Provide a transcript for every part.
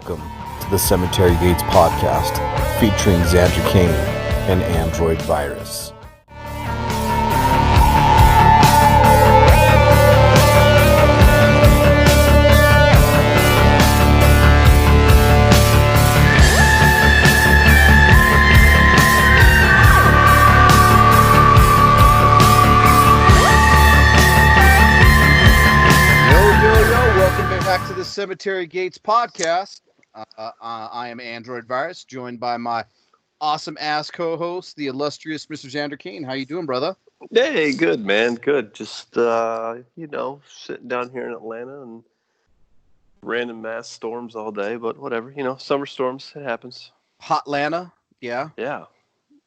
Welcome to the Cemetery Gates podcast featuring Xander Kane and Android Virus. Back to the Cemetery Gates podcast. I am Android Virus, joined by my awesome ass co-host, the illustrious Mr. Xander Kane. How you doing, brother? Hey, good man, good. Just sitting down here in Atlanta and random mass storms all day, but whatever. Summer storms, it happens. Hot Atlanta, yeah. Yeah.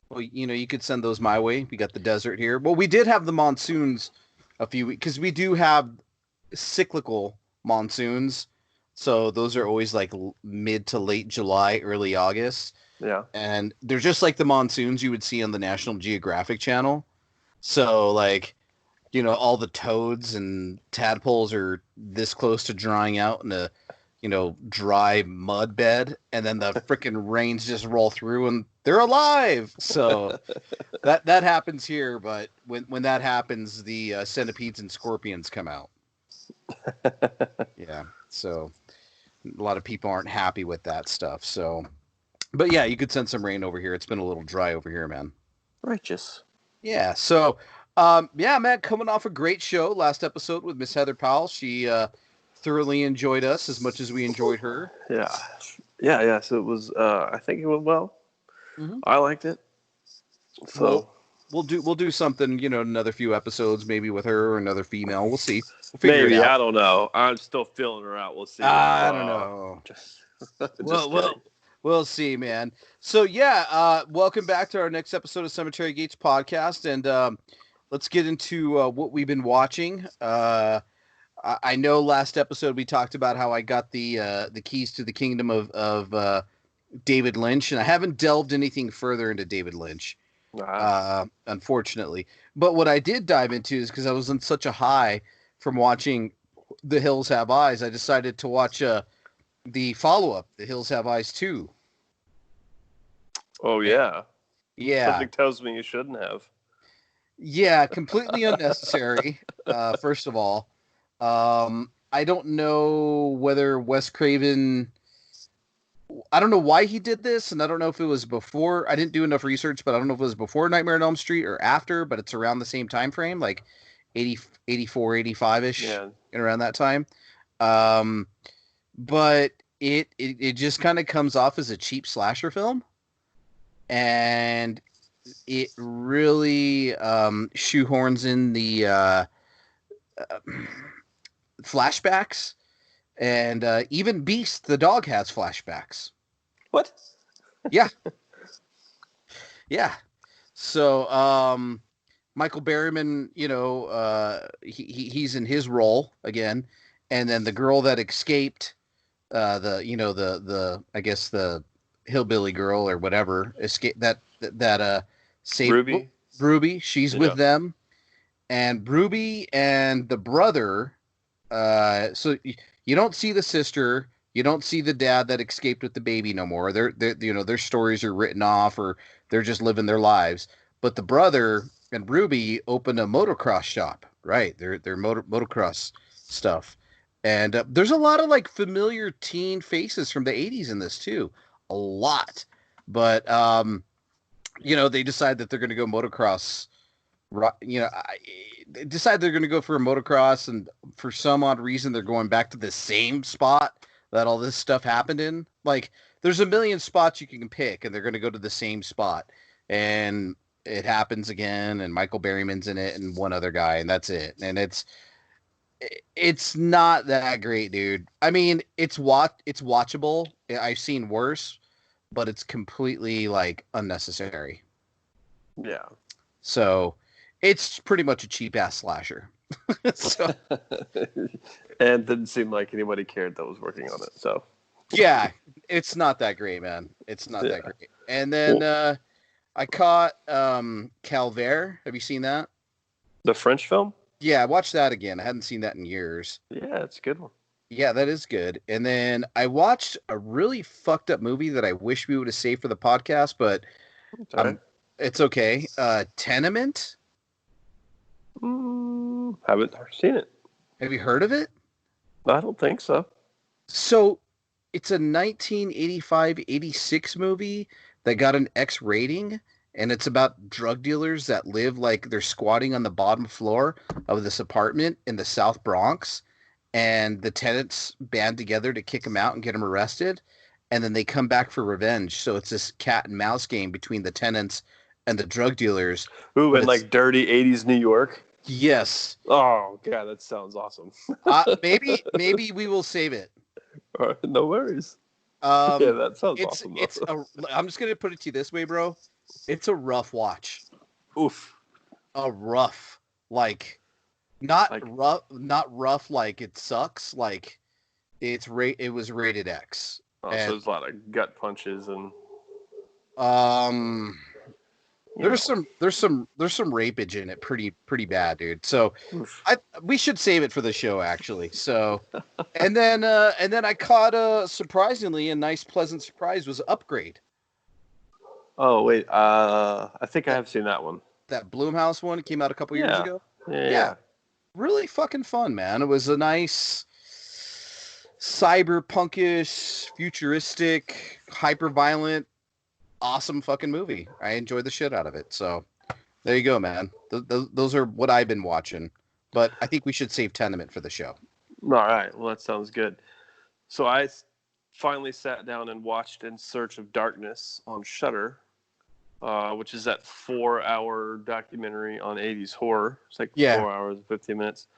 Well, you could send those my way. We got the desert here. Well, we did have the monsoons a few weeks because we do have cyclical monsoons, so those are always like mid to late July, early August. Yeah, and they're just like the monsoons you would see on the National Geographic Channel. So like, all the toads and tadpoles are this close to drying out in a dry mud bed, and then the freaking rains just roll through and they're alive. So that happens here, but when that happens, the centipedes and scorpions come out. Yeah, so a lot of people aren't happy with that stuff. So, but yeah, you could send some rain over here. It's been a little dry over here, man. Righteous. Yeah. So, man, coming off a great show last episode with Miss Heather Powell. She thoroughly enjoyed us as much as we enjoyed her. Yeah. So it was. I think it went well. Mm-hmm. I liked it. So. We'll do something, another few episodes, maybe with her or another female. We'll see. We'll figure maybe it out. I don't know. I'm still feeling her out. We'll see. I don't know. We'll see, man. So yeah, welcome back to our next episode of Cemetery Gates podcast, and let's get into what we've been watching. I know last episode we talked about how I got the keys to the kingdom of David Lynch, and I haven't delved anything further into David Lynch. Unfortunately, but what I did dive into is because I was on such a high from watching The Hills Have Eyes, I decided to watch the follow-up, The Hills Have Eyes 2. Oh yeah. Something Yeah. tells me you shouldn't have. Yeah, completely unnecessary. First of all, I don't know whether Wes Craven. I don't know why he did this, and I don't know if it was before. I didn't do enough research, but I don't know if it was before Nightmare on Elm Street or after, but it's around the same time frame, like 80, 84, 85-ish, and around that time. But it just kind of comes off as a cheap slasher film, and it really shoehorns in the flashbacks. And even Beast, the dog, has flashbacks. What? Yeah. Yeah. So Michael Berryman, he's in his role again, and then the girl that escaped, the I guess the hillbilly girl or whatever escaped that saved Ruby. She's with them, and Ruby and the brother. So. You don't see the sister. You don't see the dad that escaped with the baby no more. Their stories are written off, or they're just living their lives. But the brother and Ruby opened a motocross shop, right? They're motocross stuff, and there's a lot of like familiar teen faces from the '80s in this too, a lot. But they decide that they're going to go motocross. They decide they're going to go for a motocross, and for some odd reason, they're going back to the same spot that all this stuff happened in. Like, there's a million spots you can pick, and they're going to go to the same spot. And it happens again, and Michael Berryman's in it, and one other guy, and that's it. And it's not that great, dude. I mean, it's watchable. I've seen worse, but it's completely, like, unnecessary. Yeah. So it's pretty much a cheap-ass slasher. So, and didn't seem like anybody cared that was working on it. So yeah, it's not that great, man. It's not that great. And then I caught Calvaire. Have you seen that? The French film? Yeah, I watched that again. I hadn't seen that in years. Yeah, it's a good one. Yeah, that is good. And then I watched a really fucked up movie that I wish we would have saved for the podcast, but Sorry. it's okay. Tenement. Haven't seen it. Have you heard of it? I don't think so. So it's a 1985-86 movie that got an X rating, and it's about drug dealers that live like they're squatting on the bottom floor of this apartment in the South Bronx, and the tenants band together to kick them out and get them arrested, and then they come back for revenge. So it's this cat and mouse game between the tenants and the drug dealers. Ooh, But in like dirty 80s New York. yes, Oh, God, that sounds awesome. maybe we will save it. All right, no worries. Yeah, that sounds awesome. I'm just gonna put it to you this way, bro. It's a rough watch. Oof. A rough, like, not Like, rough like it sucks. Like, it was rated X. so And there's a lot of gut punches and there's some rapage in it, pretty bad, dude. So oof. we should save it for the show, actually. So, and then I caught surprisingly a nice pleasant surprise was Upgrade. Oh wait, I think I have seen that one. That Blumhouse one came out a couple years ago. Yeah. Really fucking fun, man. It was a nice cyberpunkish, futuristic, hyper-violent, awesome fucking movie. I enjoyed the shit out of it. So there you go, man. Those are what I've been watching. But I think we should save Tenement for the show. All right. Well, that sounds good. So I finally sat down and watched In Search of Darkness on Shudder, which is that 4-hour documentary on 80s horror. It's like 4 hours and 15 minutes.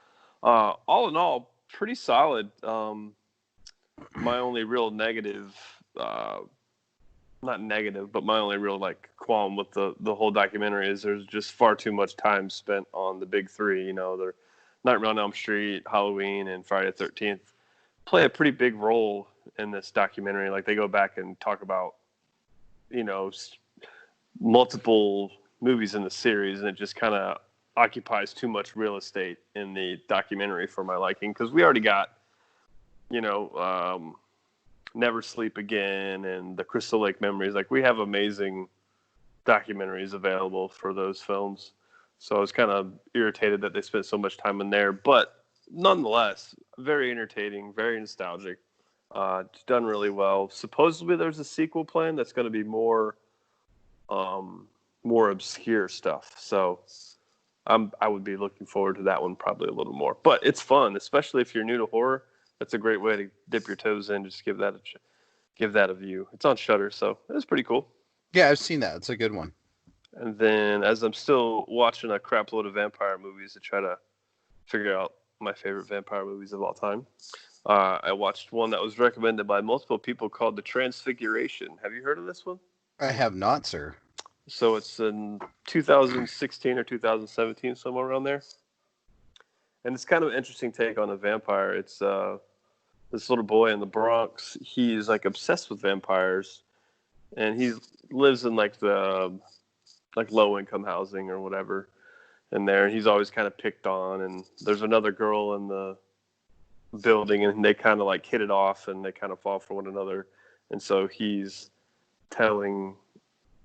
All in all, pretty solid. My only real negative, not negative, but my only real like qualm with the whole documentary is there's just far too much time spent on the big three. You know, they're Nightmare on Elm Street, Halloween, and Friday the 13th play a pretty big role in this documentary. Like, they go back and talk about, you know, multiple movies in the series, and it just kind of occupies too much real estate in the documentary for my liking, because we already got, you know, Never Sleep Again and the Crystal Lake Memories. Like, we have amazing documentaries available for those films. So I was kind of irritated that they spent so much time in there, but nonetheless, very entertaining, very nostalgic. It's done really well. Supposedly there's a sequel plan that's going to be more obscure stuff. So I would be looking forward to that one probably a little more. But it's fun, especially if you're new to horror. That's a great way to dip your toes in. Just give that a view. It's on Shudder, so it's pretty cool. Yeah, I've seen that. It's a good one. And then, as I'm still watching a crap load of vampire movies to try to figure out my favorite vampire movies of all time, I watched one that was recommended by multiple people called The Transfiguration. Have you heard of this one? I have not, sir. So it's in 2016 or 2017, somewhere around there. And it's kind of an interesting take on a vampire. It's this little boy in the Bronx. He's like obsessed with vampires, and he lives in like the low income housing or whatever in there. And he's always kind of picked on. And there's another girl in the building, and they kind of like hit it off, and they kind of fall for one another. And so he's telling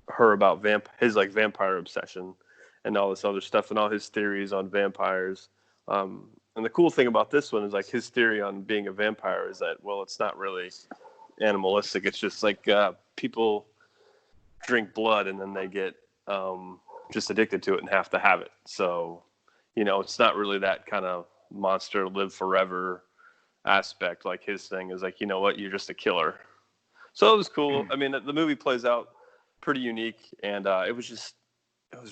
her about his like vampire obsession and all this other stuff and all his theories on vampires. And the cool thing about this one is like his theory on being a vampire is that, well, it's not really animalistic. It's just like people drink blood and then they get just addicted to it and have to have it. So, you know, it's not really that kind of monster live forever aspect. Like, his thing is like, you know what, you're just a killer. So it was cool. I mean, the movie plays out pretty unique, and it was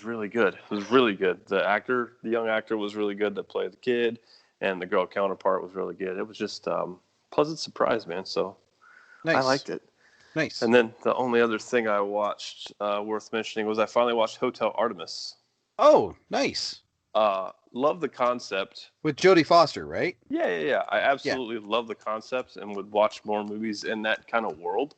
really good. It was really good. The young actor was really good that played the kid, and the girl counterpart was really good. It was just pleasant surprise, man. So nice. I liked it. Nice. And then the only other thing I watched worth mentioning was I finally watched Hotel Artemis. Oh, nice. Love the concept. With Jodie Foster, right? Yeah. I absolutely love the concept and would watch more movies in that kind of world.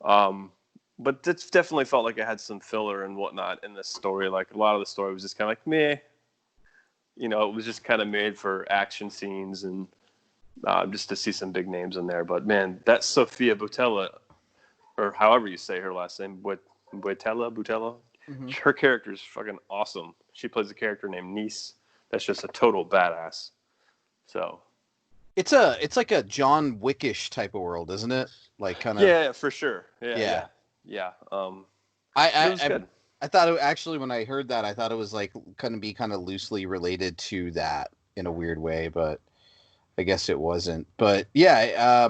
But it's definitely felt like it had some filler and whatnot in this story. Like, a lot of the story was just kind of like, meh. You know, it was just kind of made for action scenes and, just to see some big names in there. But man, that Sofia Boutella, or however you say her last name, Boutella. Mm-hmm. Her character is fucking awesome. She plays a character named Nice. That's just a total badass. So it's like a John Wickish type of world, isn't it? Like kind of. Yeah, for sure. Yeah. It was good. I thought actually when I heard that, I thought it was like going to be kind of loosely related to that in a weird way, but I guess it wasn't. But yeah,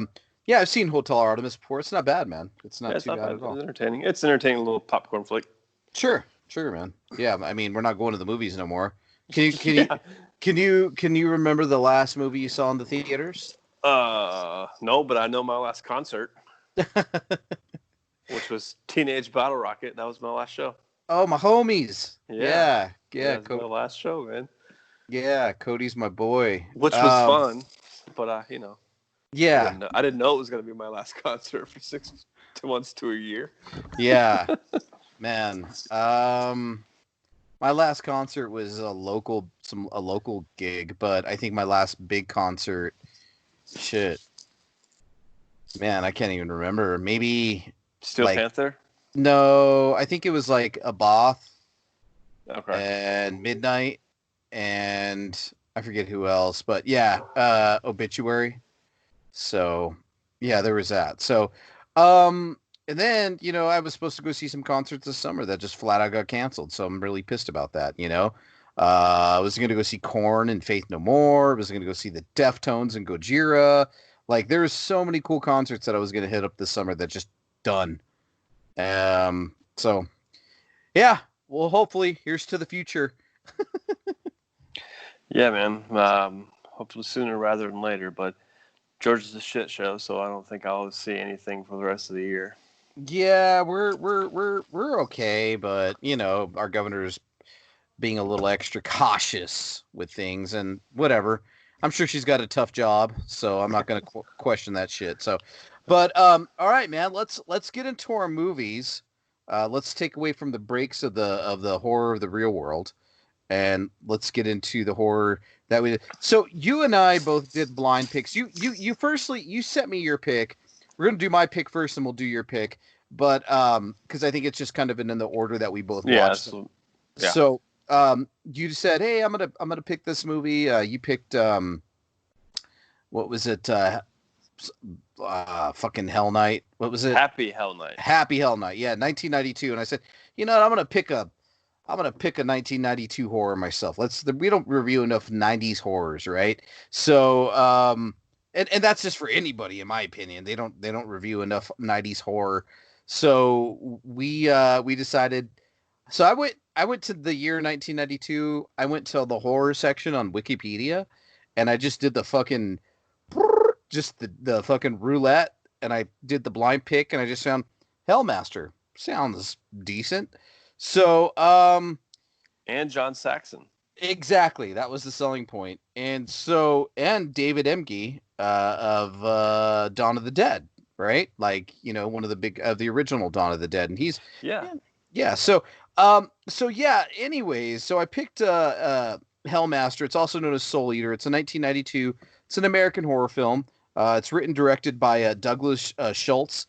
I've seen Hotel Artemis before. It's not bad, man. It's not too bad at all. It's entertaining. It's an entertaining little popcorn flick. Sure, man. Yeah, I mean, we're not going to the movies no more. Can you remember the last movie you saw in the theaters? No, but I know my last concert, which was Teenage Bottle Rocket. That was my last show. Oh, my homies. Yeah. That was my last show, man. Yeah, Cody's my boy. Which was fun, but yeah, I didn't know it was going to be my last concert for 6 months to a year. Yeah, man. My last concert was a local gig, but I think my last big concert, shit, man, I can't even remember. Maybe Steel Panther? No, I think it was like a Both. Okay. And Midnight, and I forget who else, but yeah, Obituary. So yeah, there was that. So, and then I was supposed to go see some concerts this summer that just flat out got canceled. So I'm really pissed about that. I was going to go see Korn and Faith No More. I was going to go see the Deftones and Gojira. Like there's so many cool concerts that I was going to hit up this summer that just done. So yeah, well, hopefully here's to the future. Yeah, man. Hopefully sooner rather than later, but Georgia's a shit show, so I don't think I'll see anything for the rest of the year. Yeah, we're okay, but our governor's being a little extra cautious with things and whatever. I'm sure she's got a tough job, so I'm not going to question that shit. So, but all right, man, let's get into our movies. Let's take away from the breaks of the horror of the real world, and let's get into the horror that we did. So you and I both did blind picks. You sent me your pick. We're gonna do my pick first, and we'll do your pick. But because I think it's just kind of in the order that we both watched. Yeah. So you said, "Hey, I'm gonna pick this movie." You picked what was it? Fucking Hell Night. What was it? Happy Hell Night. Happy Hell Night. Yeah, 1992. And I said, you know what? I'm gonna pick a 1992 horror myself. We don't review enough 90s horrors, right? So and that's just for anybody, in my opinion. They don't review enough 90s horror. So we decided. So I went to the year 1992. I went to the horror section on Wikipedia, and I just did the fucking the fucking roulette, and I did the blind pick, and I just found Hellmaster. Sounds decent. So and John Saxon. Exactly, that was the selling point. And David Emge of Dawn of the Dead, right? Like, one of the big the original Dawn of the Dead, and he's yeah. So anyways, so I picked Hellmaster. It's also known as Soul Eater. It's a 1992. It's an American horror film. It's written, directed by Douglas Schultz.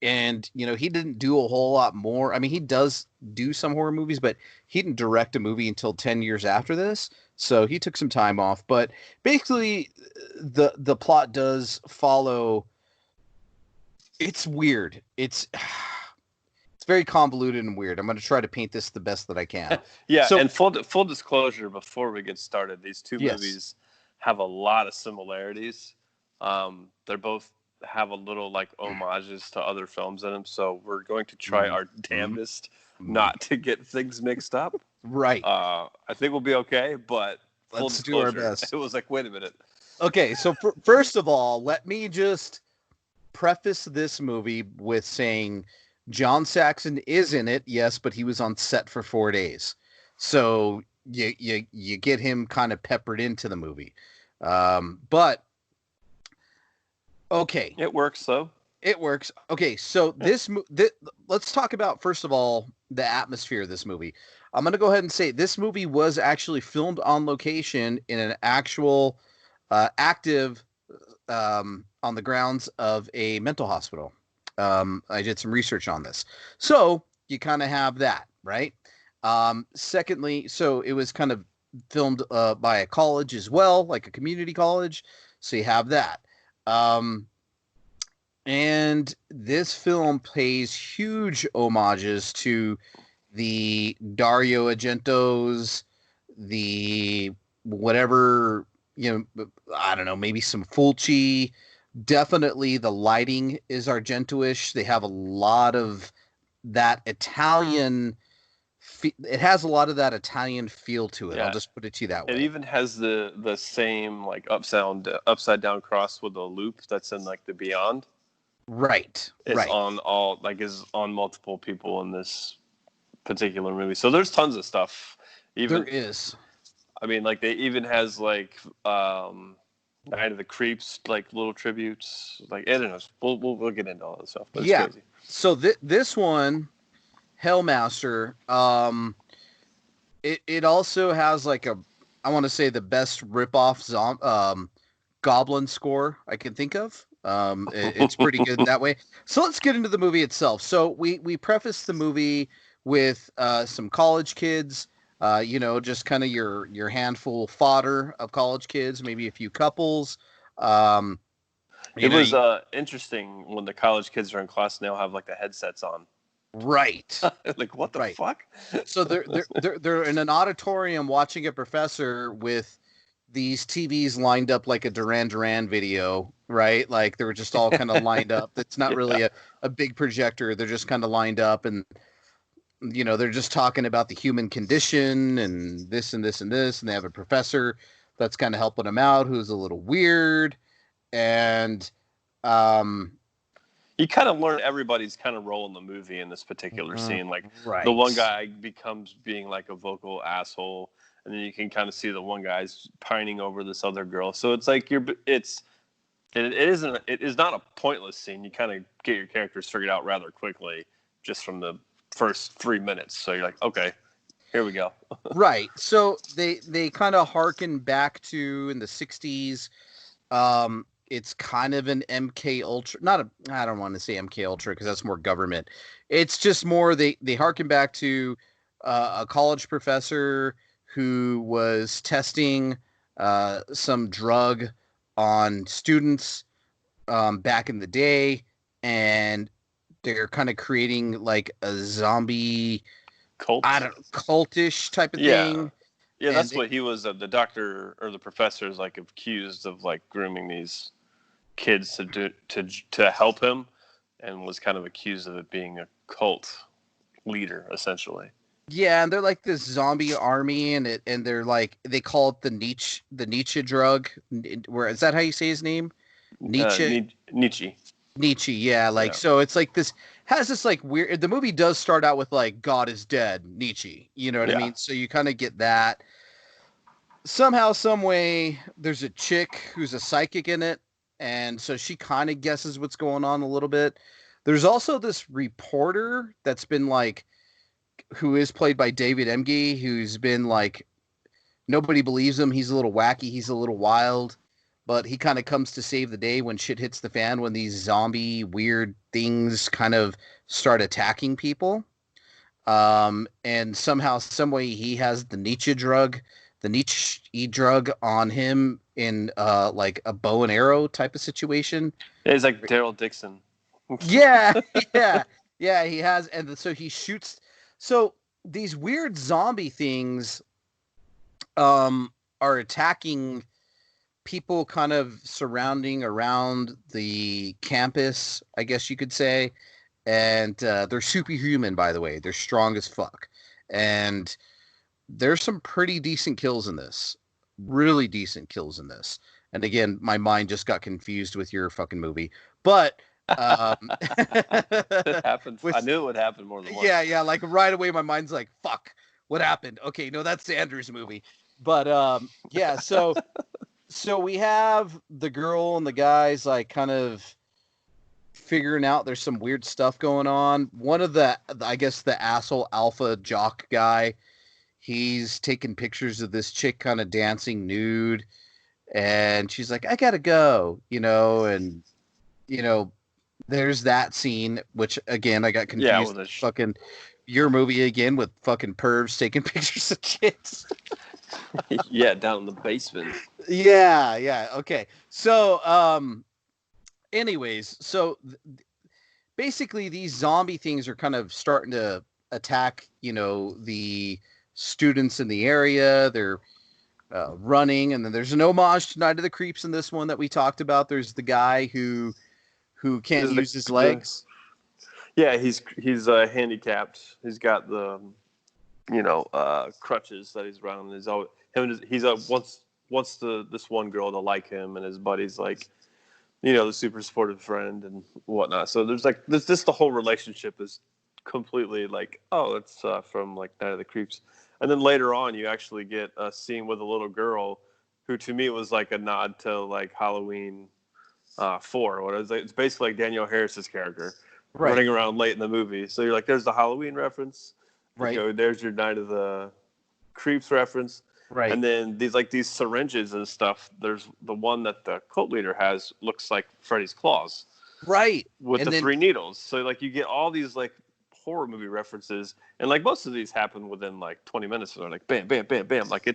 And, he didn't do a whole lot more. I mean, he does do some horror movies, but he didn't direct a movie until 10 years after this. So he took some time off. But basically, the plot does follow. It's weird. It's very convoluted and weird. I'm going to try to paint this the best that I can. Yeah, so, and full disclosure before we get started, these two movies have a lot of similarities. They're both have a little like homages to other films in them, so we're going to try our damnedest not to get things mixed up. Right. I think we'll be okay, but let's do our best. It was like, wait a minute. Okay, so first of all, let me just preface this movie with saying John Saxon is in it, yes, but he was on set for 4 days. So you get him kind of peppered into the movie. But okay. It works, though. It works. Okay, so let's talk about, first of all, the atmosphere of this movie. I'm going to go ahead and say this movie was actually filmed on location in an actual active on the grounds of a mental hospital. I did some research on this. So you kind of have that, right? Secondly, so it was kind of filmed by a college as well, like a community college. So you have that. And this film pays huge homages to the Dario Argentos, the whatever, I don't know, maybe some Fulci. Definitely the lighting is Argento-ish. They have a lot of that Italian. It has a lot of that Italian feel to it. Yeah. I'll just put it to you that way. It even has the same like upside down cross with a loop that's in like the Beyond. Right. It's on multiple people in this particular movie. So there's tons of stuff. There is. I mean, like they even has like Night of the Creeps, like little tributes. Like I don't know. We'll get into all this stuff. But it's crazy. So this one, Hellmaster, it also has like I want to say the best ripoff Goblin score I can think of. It's pretty good in that way. So let's get into the movie itself. So we preface the movie with some college kids, just kind of your handful fodder of college kids, maybe a few couples. It was interesting when the college kids are in class and they'll have like the headsets on. Right. Like what the fuck? So they're in an auditorium watching a professor with these TVs lined up like a Duran Duran video, right? Like they were just all kind of lined up. It's not really a big projector. They're just kind of lined up, and they're just talking about the human condition and this and this and this, and they have a professor that's kind of helping them out who's a little weird, and you kind of learn everybody's kind of role in the movie in this particular scene. Like the one guy becomes being like a vocal asshole, and then you can kind of see the one guy's pining over this other girl. So it's like it is not a pointless scene. You kind of get your characters figured out rather quickly just from the first 3 minutes. So you're like, okay, here we go. Right. So they kind of harken back to in the 60s. It's kind of an MK Ultra, I don't want to say MK Ultra because that's more government. It's just more, they harken back to a college professor who was testing some drug on students back in the day, and they're kind of creating like a zombie cult, cultish type of thing. Yeah, that's what he was. The doctor or the professor is like accused of like grooming these kids to help him, and was kind of accused of it being a cult leader essentially. Yeah, and they're like this zombie army, and they're like, they call it the Nietzsche drug. Where is that how you say his name? Nietzsche. Nietzsche, yeah. Like, so it's like this has this like weird. The movie does start out with like God is dead, Nietzsche. You know what I mean? So you kind of get that. Somehow, some way, there's a chick who's a psychic in it, and so she kind of guesses what's going on a little bit. There's also this reporter that's been like, who is played by David Emge, who's been like, nobody believes him. He's a little wacky. He's a little wild, but he kind of comes to save the day when shit hits the fan, when these zombie weird things kind of start attacking people. And somehow, some way, he has the Nietzsche drug on him in like a bow and arrow type of situation. Yeah, he's like Daryl Dixon. Yeah, he has, and so he shoots. So these weird zombie things are attacking people kind of surrounding around the campus, I guess you could say. And they're superhuman, by the way. They're strong as fuck. And there's some pretty decent kills in this. Really decent kills in this. And again, my mind just got confused with your fucking movie. But it happens. I knew it would happen more than once. Yeah. Like right away, my mind's like, "Fuck, what happened?" Okay, no, that's Andrew's movie. But yeah. So we have the girl and the guys like kind of figuring out there's some weird stuff going on. One of the asshole alpha jock guy, he's taking pictures of this chick kind of dancing nude, and she's like, I gotta go, and you know, there's that scene, which again I got Yeah, confused. Fucking your movie again with fucking pervs taking pictures of kids. yeah, down in the basement. Yeah. Okay. So, anyways, basically these zombie things are kind of starting to attack, the students in the area. They're running, and then there's an homage to Night of the Creeps in this one that we talked about. There's the guy who can't use his legs. Yeah, he's handicapped. He's got the crutches that he's running. He's always wants this one girl to like him, and his buddy's like, the super supportive friend and whatnot. So there's the whole relationship is completely like, oh, it's from like Night of the Creeps. And then later on, you actually get a scene with a little girl who, to me, was like a nod to like Halloween 4. What is it? It's basically like Danielle Harris's character running around late in the movie. So you're like, there's the Halloween reference. Right. There's your Night of the Creeps reference. Right. And then these syringes and stuff. There's the one that the cult leader has looks like Freddy's claws. Right. With the 3 needles. So like you get all these like horror movie references, and like most of these happen within like 20 minutes. So they're like bam, bam, bam, bam. Like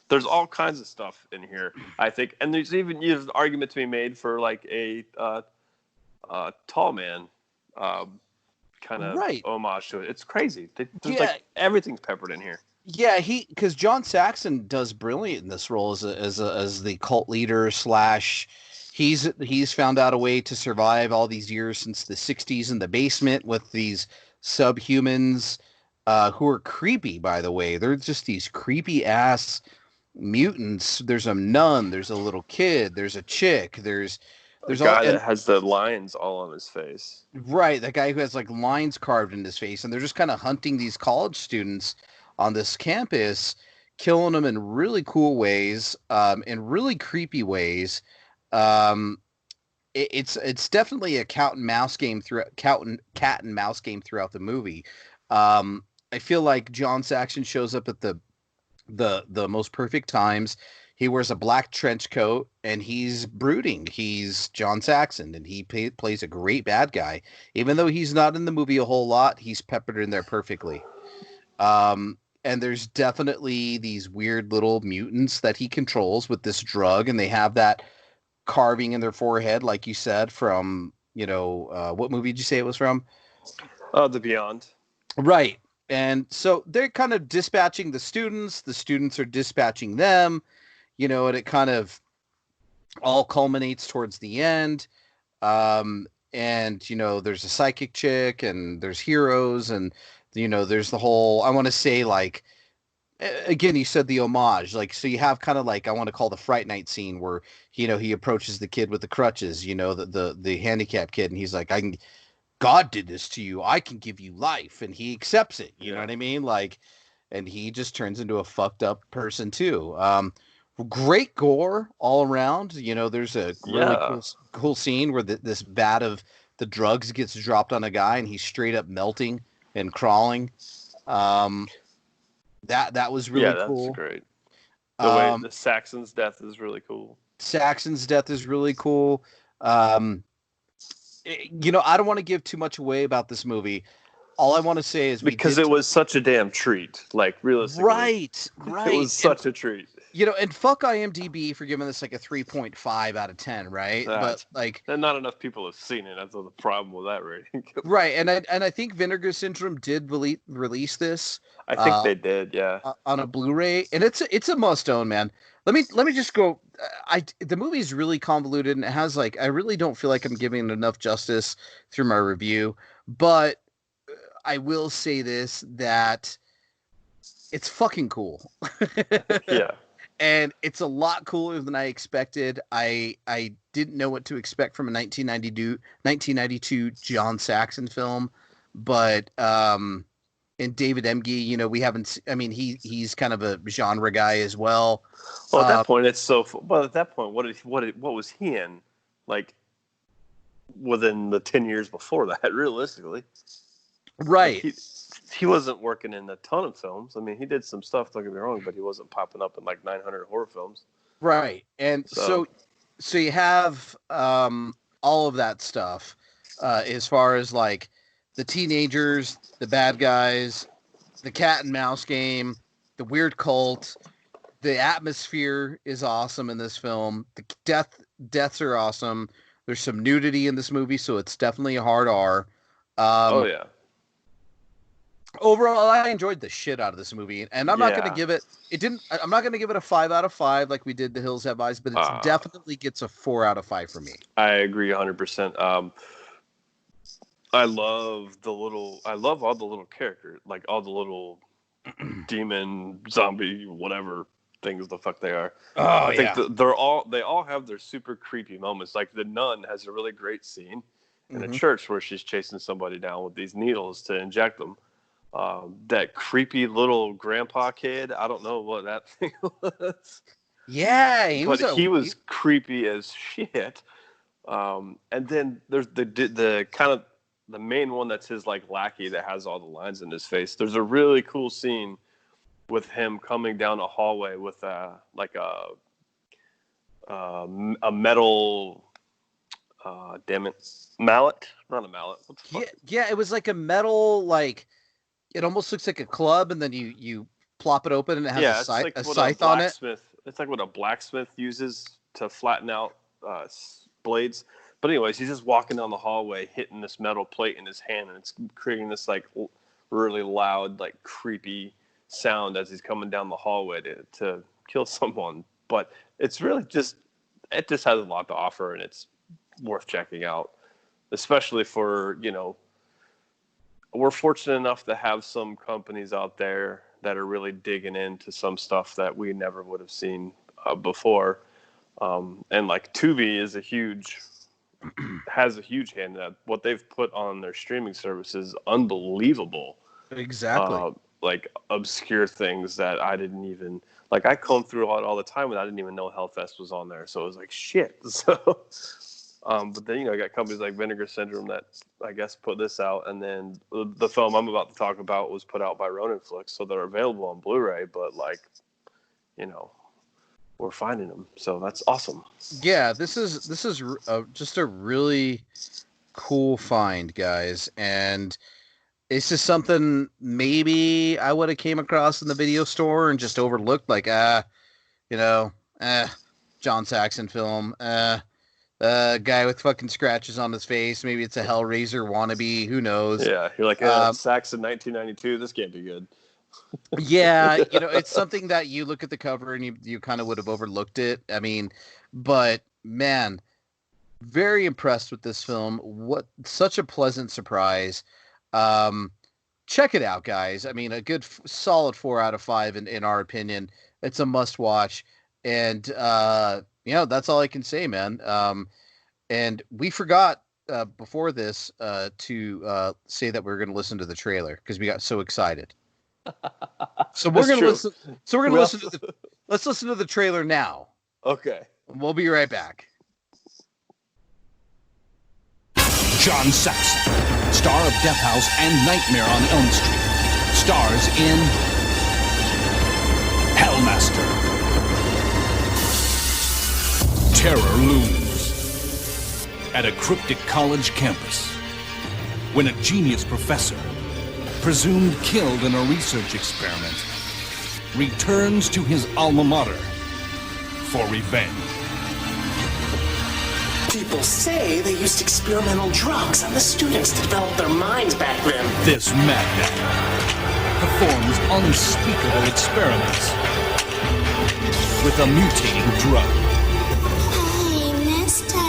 there's all kinds of stuff in here, I think. And there's even an argument to be made for like a tall man kind of homage to it. It's crazy. There's like everything's peppered in here. Yeah, because John Saxon does brilliant in this role as the cult leader / he's found out a way to survive all these years since the 60s in the basement with these subhumans who are creepy, by the way. They're just these creepy ass mutants. There's a nun, there's a little kid, there's a chick, there's a guy that has the lines all on his face. Right, that guy who has like lines carved in his face, and they're just kind of hunting these college students on this campus, killing them in really cool ways, in really creepy ways. It's definitely a cat and mouse game throughout the movie. I feel like John Saxon shows up at the most perfect times. He wears a black trench coat and he's brooding. He's John Saxon, and he plays a great bad guy. Even though he's not in the movie a whole lot, he's peppered in there perfectly. And there's definitely these weird little mutants that he controls with this drug, and they have that carving in their forehead, like you said, from, what movie did you say it was from? The Beyond. Right. And so they're kind of dispatching the students are dispatching them, and it kind of all culminates towards the end. And, there's a psychic chick, and there's heroes, and there's the whole, I want to say, like, again, you said the homage, like, so you have kind of like, I want to call the Fright Night scene where, he approaches the kid with the crutches, the handicapped kid, and he's like, God did this to you, I can give you life, and he accepts it, you know what I mean? Like, and he just turns into a fucked up person too. Great gore all around. There's a really cool scene where this vat of the drugs gets dropped on a guy, and he's straight up melting and crawling. That was really cool. That's great. The way the Saxon's death is really cool. I don't want to give too much away about this movie. All I want to say is because it was such a damn treat. Like, realistically, right. It was such a treat. And fuck IMDb for giving this like a 3.5 out of 10, right? But like, and not enough people have seen it. That's the problem with that rating. Right, and I think Vinegar Syndrome did release this. I think they did, yeah, on a Blu-ray, and it's a must-own, man. Let me just go. The movie is really convoluted, and it has like, I really don't feel like I'm giving it enough justice through my review, but I will say this, that it's fucking cool. Yeah. And it's a lot cooler than I expected. I didn't know what to expect from a 1992 John Saxon film, but and David Emge, we haven't. I mean, he's kind of a genre guy as well. Well, at that point, it's so. Well, at that point, what was he in? Like, within the 10 years before that, realistically, right? Like he wasn't working in a ton of films. I mean, he did some stuff. Don't get me wrong, but he wasn't popping up in like 900 horror films. Right. And so you have all of that stuff as far as like the teenagers, the bad guys, the cat and mouse game, the weird cult. The atmosphere is awesome in this film. The deaths are awesome. There's some nudity in this movie, so it's definitely a hard R. Oh yeah. Overall, I enjoyed the shit out of this movie, and I'm not going to give it. I'm not going to give it a 5 out of 5 like we did The Hills Have Eyes, but it definitely gets a 4 out of 5 for me. I agree 100%. I love all the little characters, like all the little demon, zombie, whatever things the fuck they are. Oh, I think they all have their super creepy moments. Like the nun has a really great scene in a church where she's chasing somebody down with these needles to inject them. That creepy little grandpa kid, I don't know what that thing was. Yeah, he was creepy as shit. And then there's the kind of the main one that's his like lackey that has all the lines in his face. There's a really cool scene with him coming down a hallway with a metal mallet, not a mallet. What the fuck? Yeah, it was like a metal, like it almost looks like a club, and then you plop it open and it has a scythe on it. It's like what a blacksmith uses to flatten out blades. But anyways, he's just walking down the hallway, hitting this metal plate in his hand, and it's creating this like really loud, like creepy sound as he's coming down the hallway to kill someone. But it's really just has a lot to offer, and it's worth checking out, especially for, we're fortunate enough to have some companies out there that are really digging into some stuff that we never would have seen before. And like Tubi has a huge hand in that. What they've put on their streaming service is unbelievable. Exactly. Like obscure things that I didn't even like. I comb through it all the time, and I didn't even know Hellfest was on there. So it was like shit. So, but then I got companies like Vinegar Syndrome that I guess put this out, and then the film I'm about to talk about was put out by Ronin Flicks, so they're available on Blu-ray. But like, we're finding them, so that's awesome. Yeah, this is just a really cool find, guys, and it's just something maybe I would have came across in the video store and just overlooked, like John Saxon film, guy with fucking scratches on his face. Maybe it's a Hellraiser wannabe. Who knows? Yeah, you're like Saxon 1992. This can't be good. Yeah, it's something that you look at the cover and you kind of would have overlooked it. I mean, but man, very impressed with this film. What such a pleasant surprise. Check it out, guys. I mean, a good solid 4 out of 5 in our opinion. It's a must watch, and that's all I can say, man. And we forgot before this to say that we were going to listen to the trailer because we got so excited. So we're going to listen. So we're going to let's listen to the trailer now. Okay. We'll be right back. John Saxon, star of Death House and Nightmare on Elm Street, stars in Hellmaster. Terror looms at a cryptic college campus when a genius professor, presumed killed in a research experiment, returns to his alma mater for revenge. People say they used experimental drugs on the students to develop their minds back then. This madman performs unspeakable experiments with a mutating drug. Hey, mister.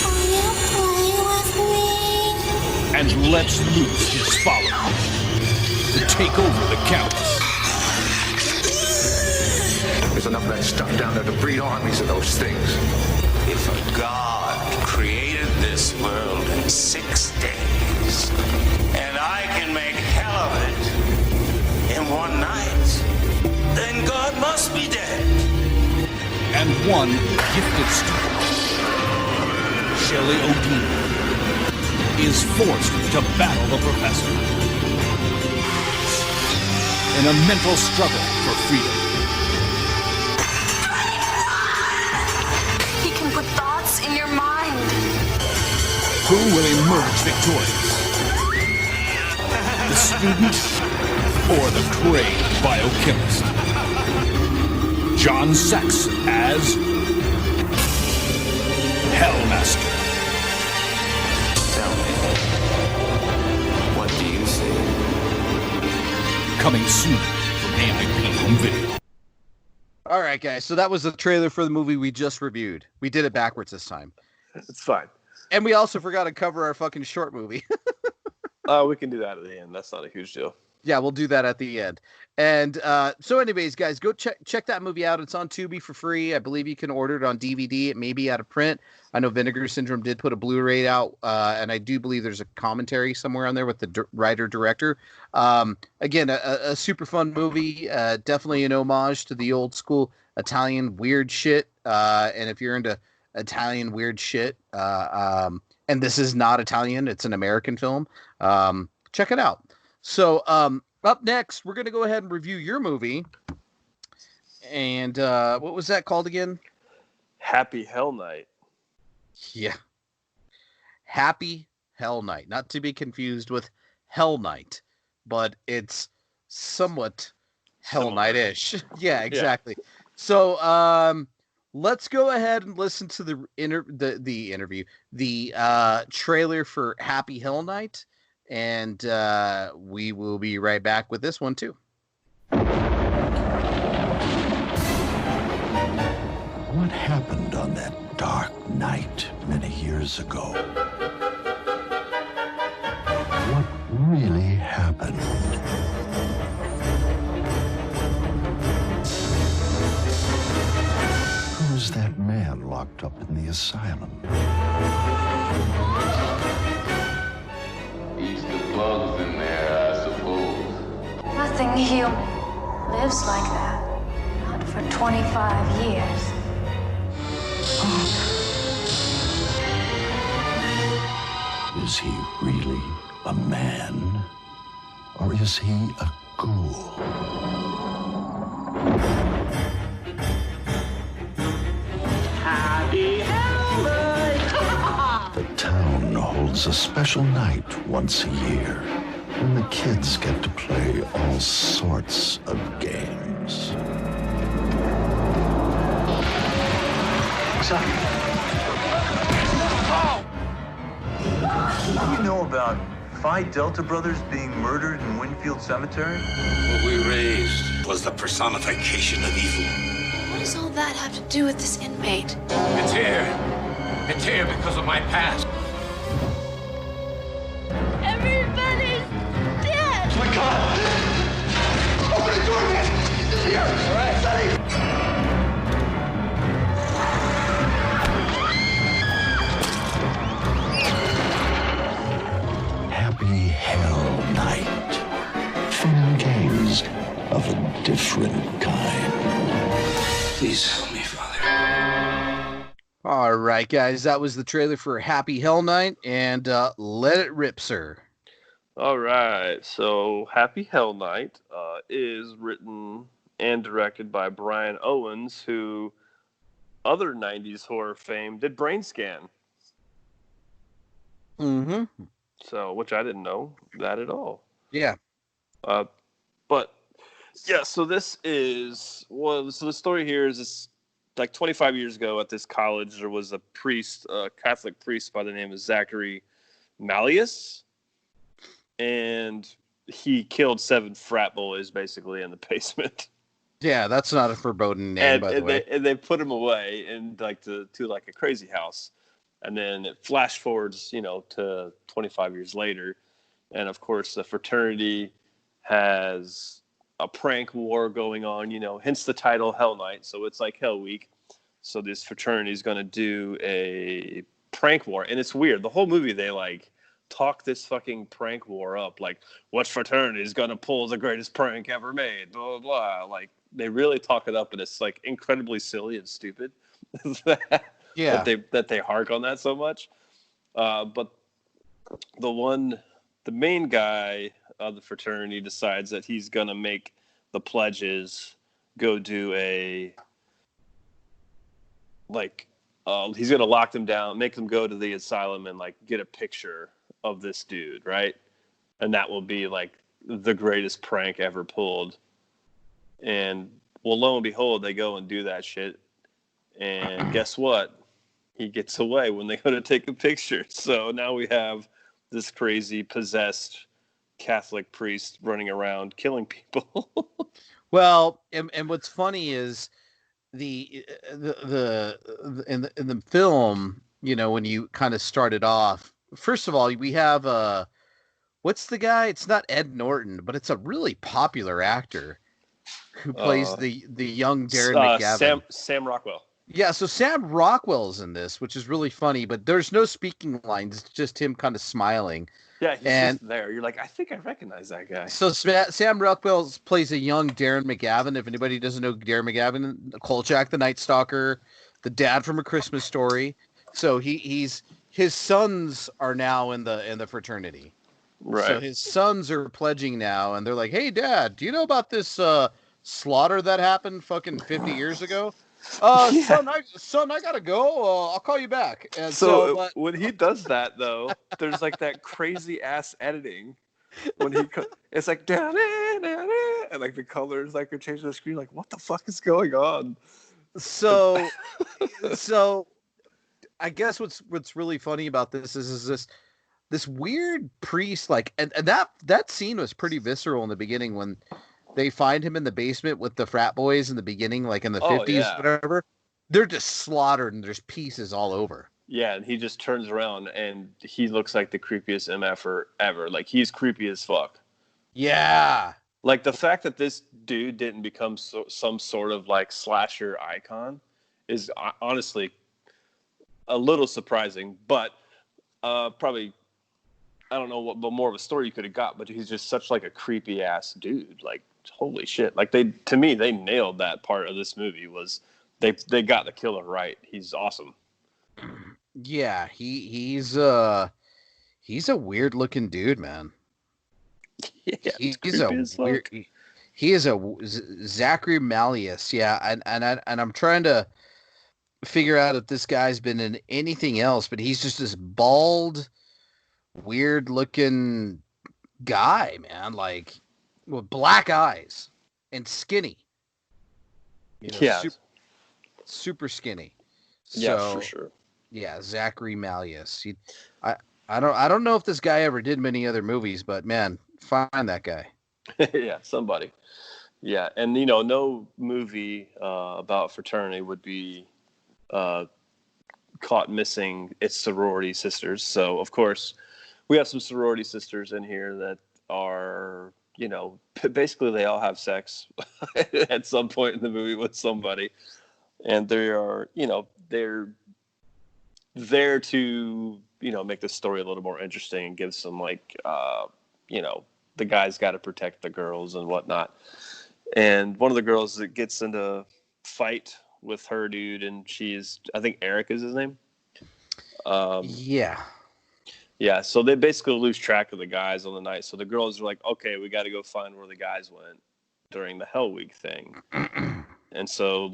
Will you play with me? And lets loose his followers to take over the campus. There's enough of that stuff down there to breed armies of those things. If a god created this world in 6 days, and I can make hell of it in one night, then God must be dead. And one gifted student, Shelley O'Dean, is forced to battle the professor in a mental struggle for freedom. What's in your mind? Who will emerge victorious? The student or the crazed biochemist? John Saxon as Hellmaster. Tell me, what do you see? Coming soon from AMP Home Video. All right, guys. So that was the trailer for the movie we just reviewed. We did it backwards this time. It's fine. And we also forgot to cover our fucking short movie. We can do that at the end. That's not a huge deal. Yeah, we'll do that at the end. And so anyways, guys, go check that movie out. It's on Tubi for free. I believe you can order it on DVD. It may be out of print. I know Vinegar Syndrome did put a Blu-ray out, and I do believe there's a commentary somewhere on there with the writer-director. Again, a super fun movie. Definitely an homage to the old school Italian weird shit. And if you're into Italian weird shit, and this is not Italian, it's an American film, check it out. So up next, we're going to go ahead and review your movie. And what was that called again? Happy Hell Night. Yeah. Happy Hell Night. Not to be confused with Hell Night, but it's somewhat Hell Night-ish. Yeah, exactly. Yeah. So let's go ahead and listen to the interview, the trailer for Happy Hell Night. And we will be right back with this one, too. What happened on that dark night many years ago? What really happened? Who's that man locked up in the asylum? Eats the bugs in there, I suppose. Nothing human lives like that. Not for 25 years. Is he really a man? Or is he a ghoul? Happy Hell Night! The town holds a special night once a year when the kids get to play all sorts of games. What's up? What do you know about Phi Delta brothers being murdered in Winfield Cemetery? What we raised was the personification of evil. What does all that have to do with this inmate? It's here. It's here because of my past. Everybody's dead! Oh my God! Open the door, man! He's here! All right, Sonny! Happy Hell Night. Fun and games of a different kind. Please help me, Father. All right, guys, that was the trailer for Happy Hell Night, and let it rip, sir. All right, so Happy Hell Night is written and directed by Brian Owens, who other 90s horror fame did Brain Scan. Mm-hmm. So, which I didn't know that at all. Yeah. But yeah, so this is so the story here is this, like 25 years ago at this college, there was a priest, a Catholic priest by the name of Zachary Malleus, and he killed 7 frat boys basically in the basement. Yeah, that's not a foreboding name, by the way. And they put him away in like to like a crazy house. And then it flash forwards, to 25 years later. And of course, the fraternity has a prank war going on, hence the title Hell Night. So it's like Hell Week. So this fraternity is going to do a prank war. And it's weird. The whole movie, they like talk this fucking prank war up. Like, what fraternity is going to pull the greatest prank ever made? Blah, blah, blah. Like, they really talk it up. And it's like incredibly silly and stupid. Yeah. that they hark on that so much. But the main guy of the fraternity decides that he's going to make the pledges go do a he's going to lock them down, make them go to the asylum and like get a picture of this dude, right? And that will be like the greatest prank ever pulled. And well, lo and behold, they go and do that shit. And guess what? He gets away when they go to take a picture. So now we have this crazy possessed Catholic priest running around killing people. Well, and what's funny is the in the film, you know, when you kind of started off, first of all, we have what's the guy? It's not Ed Norton, but it's a really popular actor who plays the young Darren McGavin. Sam Rockwell. Yeah, so Sam Rockwell's in this, which is really funny, but there's no speaking lines. It's just him kind of smiling. Yeah, he's just there. You're like, I think I recognize that guy. So Sam Rockwell plays a young Darren McGavin. If anybody doesn't know Darren McGavin, Kolchak the Night Stalker, the dad from A Christmas Story. So his sons are now in the fraternity. Right. So his sons are pledging now, and they're like, "Hey, Dad, do you know about this slaughter that happened fucking 50 years ago?" Son, I gotta go. I'll call you back. And so when he does that, though, there's like that crazy ass editing when it's like down and like the colors like are changing the screen. Like, what the fuck is going on? So I guess what's really funny about this is this weird priest, like, and that scene was pretty visceral in the beginning when they find him in the basement with the frat boys in the beginning, like in the 50s, whatever. They're just slaughtered and there's pieces all over. Yeah, and he just turns around and he looks like the creepiest MFer ever. Like, he's creepy as fuck. Yeah. Like, the fact that this dude didn't become some sort of like slasher icon is honestly a little surprising, but probably, I don't know what more of a story you could have got, but he's just such like a creepy ass dude. Like, holy shit. Like, they nailed that part of this movie. Was they got the killer right. He's awesome. Yeah, he's a weird looking dude, man. Yeah, he's a weird. He is a Zachary Malleus. Yeah, and I'm trying to figure out if this guy's been in anything else, but he's just this bald, weird looking guy, man, like with black eyes and skinny. You know, yeah, super skinny. Yeah, so, for sure. Yeah, Zachary Malleus. I don't know if this guy ever did many other movies, but man, find that guy. Yeah, somebody. Yeah, and you know, no movie about fraternity would be caught missing its sorority sisters. So of course, we have some sorority sisters in here that are, you know, basically they all have sex at some point in the movie with somebody, and they are, you know, they're there to, you know, make the story a little more interesting and give some like, you know, the guys got to protect the girls and whatnot. And one of the girls that gets into a fight with her dude, and she's, I think Eric is his name. Yeah. Yeah, so they basically lose track of the guys on the night. So the girls are like, okay, we got to go find where the guys went during the Hell Week thing. And so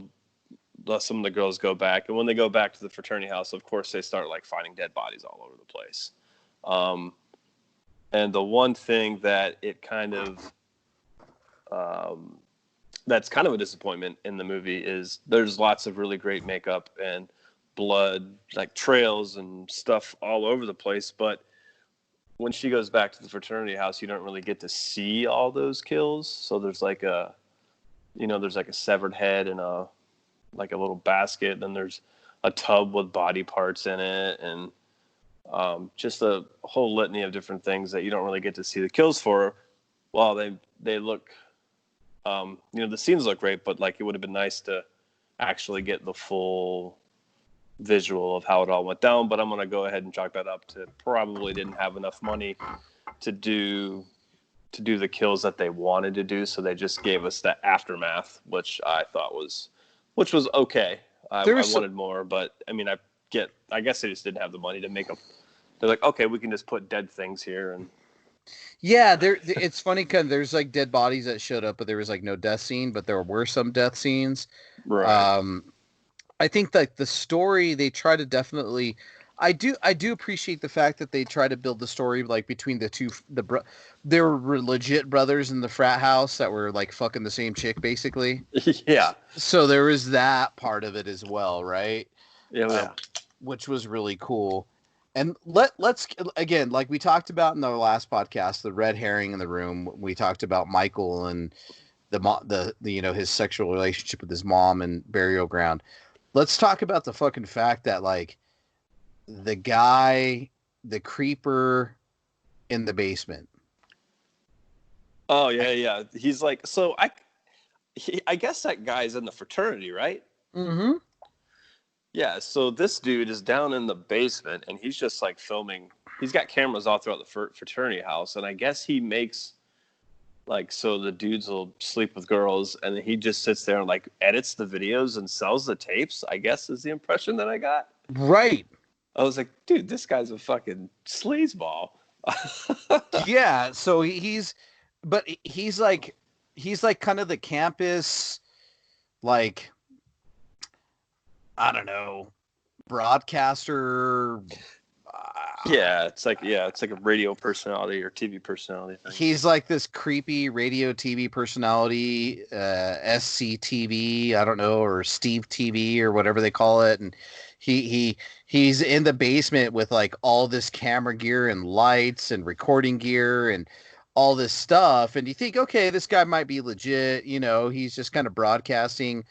some of the girls go back. And when they go back to the fraternity house, of course, they start like finding dead bodies all over the place. And the one thing that it kind of, that's kind of a disappointment in the movie is there's lots of really great makeup and blood, like trails and stuff all over the place. But when she goes back to the fraternity house, you don't really get to see all those kills. So there's like a, you know, there's like a severed head and a little basket. Then there's a tub with body parts in it, and just a whole litany of different things that you don't really get to see the kills for. While they look, you know, the scenes look great, but like it would have been nice to actually get the full visual of how it all went down. But I'm going to go ahead and chalk that up to probably didn't have enough money to do the kills that they wanted to do. So they just gave us the aftermath, which I thought was okay. I wanted more, but I mean, I guess they just didn't have the money to make them. They're like, okay, we can just put dead things here. And yeah, it's funny because there's like dead bodies that showed up, but there was like no death scene, but there were some death scenes. Right. I think like the story they try to definitely. I do appreciate the fact that they try to build the story like between the two they were legit brothers in the frat house that were like fucking the same chick basically. Yeah. So there was that part of it as well, right? Yeah. Which was really cool. And let's again, like we talked about in the last podcast, the red herring in the room. We talked about Michael and the his sexual relationship with his mom and burial ground. Let's talk about the fucking fact that like the guy, the creeper in the basement. Oh yeah. He's like, so I guess that guy's in the fraternity, right? Mm-hmm. Yeah. So this dude is down in the basement, and he's just like filming. He's got cameras all throughout the fraternity house, and I guess he makes like so the dudes will sleep with girls, and then he just sits there and like edits the videos and sells the tapes. I guess is the impression that I got. Right. I was like, dude, this guy's a fucking sleazeball. Yeah. So he's like kind of the campus, like, I don't know, broadcaster. Yeah, it's like a radio personality or TV personality thing. He's like this creepy radio TV personality, SCTV, I don't know, or Steve TV or whatever they call it, and he's in the basement with like all this camera gear and lights and recording gear and all this stuff, and you think, okay, this guy might be legit, he's just kind of broadcasting,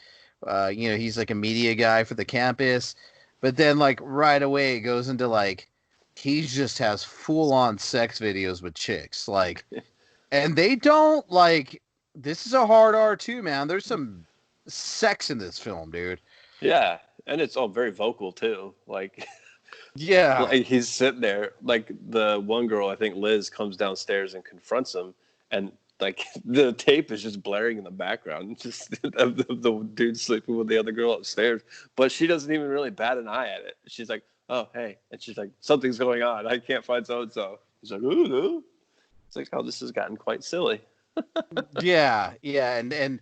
he's like a media guy for the campus, but then like right away it goes into like he just has full-on sex videos with chicks, like, and they don't like. This is a hard R too, man. There's some sex in this film, dude. Yeah, and it's all very vocal too. Like, yeah, like he's sitting there. Like the one girl, I think Liz, comes downstairs and confronts him, and like the tape is just blaring in the background, just of the dude sleeping with the other girl upstairs. But she doesn't even really bat an eye at it. She's like, oh, hey. And she's like, something's going on. I can't find so-and-so. He's like, ooh, no. It's like, oh, this has gotten quite silly. yeah. And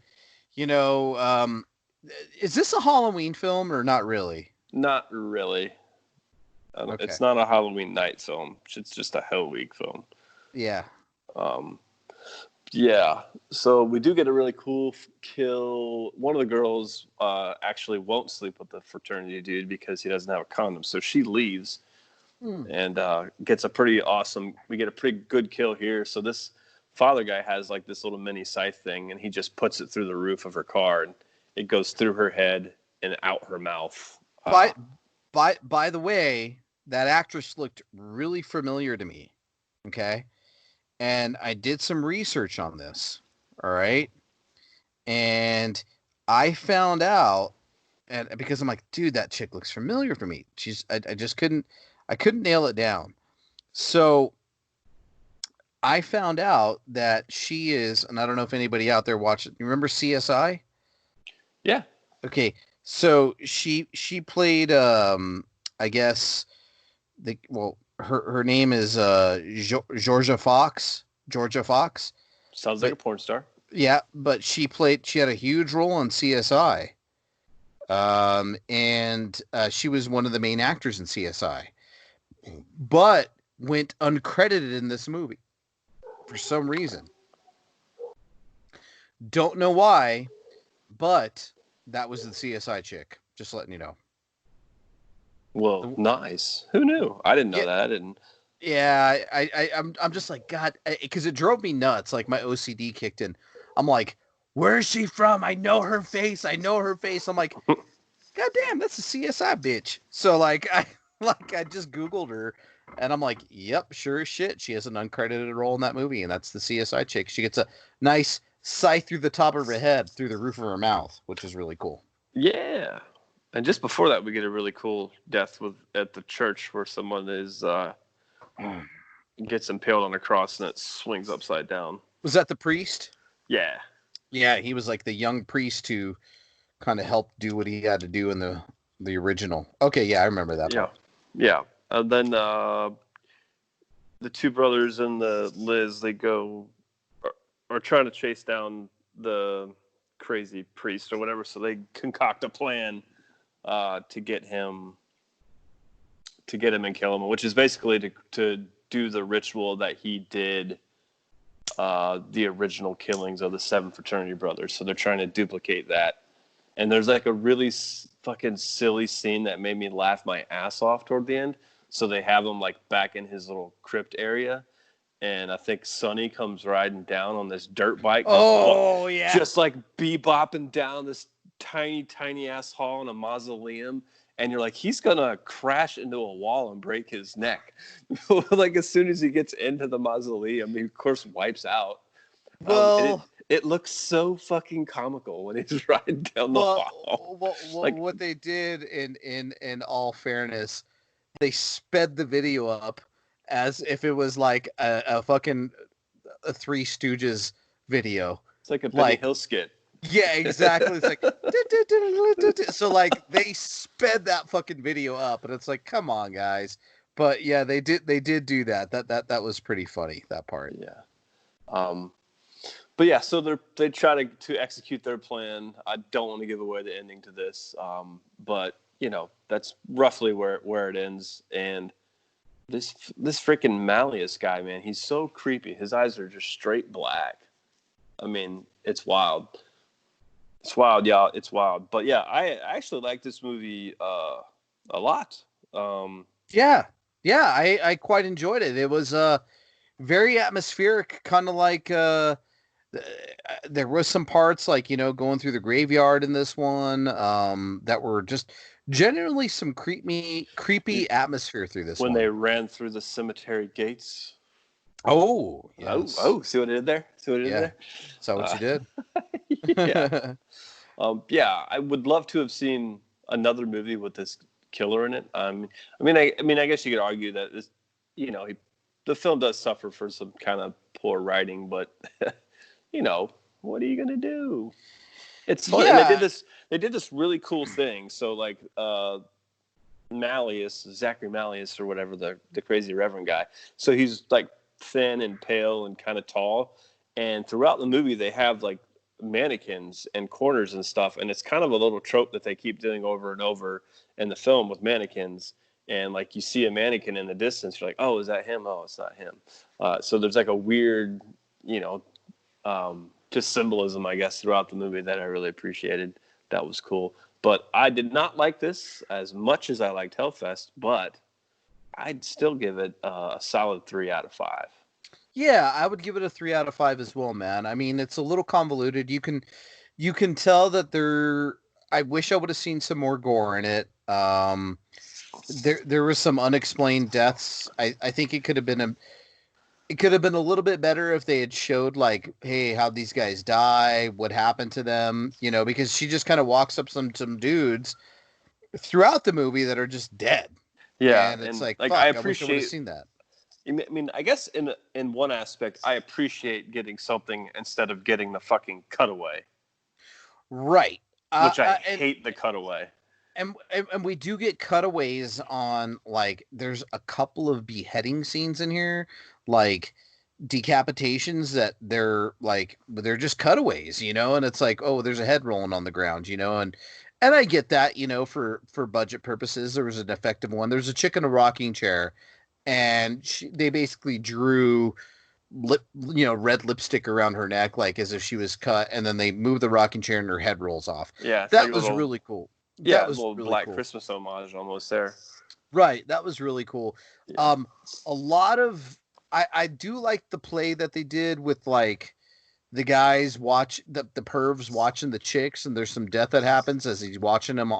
is this a Halloween film or not really? Not really. Okay. It's not a Halloween night film. It's just a Hell Week film. Yeah. Yeah. So we do get a really cool kill. One of the girls actually won't sleep with the fraternity dude because he doesn't have a condom. So she leaves and gets a pretty awesome. We get a pretty good kill here. So this father guy has like this little mini scythe thing, and he just puts it through the roof of her car, and it goes through her head and out her mouth. By the way, that actress looked really familiar to me. Okay. And I did some research on this, all right? And I found out, and because I'm like, dude, that chick looks familiar for me. I just couldn't nail it down. So I found out that she is, and I don't know if anybody out there watched it. You remember CSI? Yeah. Okay. So she played, I guess, her name is Georgia Fox. Sounds like a porn star. Yeah, but she had a huge role on CSI. And she was one of the main actors in CSI. But went uncredited in this movie for some reason. Don't know why, but that was the CSI chick. Just letting you know. Well, nice. Who knew? I didn't know that. I didn't. Yeah, I'm just like, God, because it drove me nuts. Like my OCD kicked in. I'm like, where is she from? I know her face. I'm like, God damn, that's a CSI bitch. So like I just Googled her, and I'm like, yep, sure as shit, she has an uncredited role in that movie, and that's the CSI chick. She gets a nice scythe through the top of her head, through the roof of her mouth, which is really cool. Yeah. And just before that, we get a really cool death at the church where someone gets impaled on a cross and it swings upside down. Was that the priest? Yeah. Yeah, he was like the young priest who kind of helped do what he had to do in the original. Okay, yeah, I remember that part. Yeah. And then the two brothers and the Liz, they are trying to chase down the crazy priest or whatever, so they concoct a plan to get him and kill him, which is basically to do the ritual that he did the original killings of the 7 fraternity brothers. So they're trying to duplicate that. And there's like a really fucking silly scene that made me laugh my ass off toward the end. So they have him like back in his little crypt area. And I think Sonny comes riding down on this dirt bike. Just like bebopping down this tiny, tiny ass hall in a mausoleum. And you're like, he's going to crash into a wall and break his neck. Like as soon as he gets into the mausoleum, he of course wipes out. Well, it looks so fucking comical when he's riding down the hall. Well, like, what they did in all fairness, they sped the video up as if it was like a fucking Three Stooges video. It's like a Benny Hill skit. Yeah, exactly. It's like so like they sped that fucking video up, and it's like, come on, guys. But yeah, they did do that. That was pretty funny, that part. Yeah. But yeah, so they try to execute their plan. I don't want to give away the ending to this, but you know that's roughly where it ends. And this freaking Malleus guy, man, he's so creepy. His eyes are just straight black. I mean, it's wild. It's wild, y'all. It's wild. But yeah, I actually like this movie a lot. Yeah, I quite enjoyed it. It was very atmospheric, kind of like there was some parts like, you know, going through the graveyard in this one that were just generally some creepy atmosphere through this when one. They ran through the cemetery gates. Oh, yes. Oh, see what I did there? See what I did there? Is that what you did? Yeah. Yeah, I would love to have seen another movie with this killer in it. I mean, I guess you could argue that this, you know, the film does suffer for some kind of poor writing, but you know, what are you gonna do? It's fun. Yeah. And they did this really cool thing. So like Malleus, Zachary Malleus or whatever, the crazy Reverend guy. So he's like thin and pale and kind of tall. And throughout the movie, they have like mannequins and corners and stuff. And it's kind of a little trope that they keep doing over and over in the film with mannequins. And like you see a mannequin in the distance, you're like, oh, is that him? Oh, it's not him. So there's like a weird, you know, just symbolism, I guess, throughout the movie that I really appreciated. That was cool. But I did not like this as much as I liked Hellfest, but I'd still give it a solid 3 out of 5. Yeah, I would give it a 3 out of 5 as well, man. I mean, it's a little convoluted. You can tell that I wish I would have seen some more gore in it. There was some unexplained deaths. I think it could have been a little bit better if they had showed like, hey, how'd these guys die? What happened to them? You know, because she just kind of walks up some dudes throughout the movie that are just dead. Yeah, and it's like I wish I would appreciate have seen that. I mean, I guess in one aspect, I appreciate getting something instead of getting the fucking cutaway. Right. Which I hate the cutaway. And we do get cutaways on, like, there's a couple of beheading scenes in here, like decapitations that they're just cutaways, you know, and it's like, oh, there's a head rolling on the ground, you know, and I get that, you know, for budget purposes. There was an effective one. There's a chick in a rocking chair, and they basically drew red lipstick around her neck, like as if she was cut, and then they move the rocking chair and her head rolls off. Yeah, that was really cool. Yeah, that was a little really Black cool. Christmas homage almost there. Right, that was really cool. Yeah. A lot of I do like the play that they did with like the guys the pervs watching the chicks, and there's some death that happens as he's watching them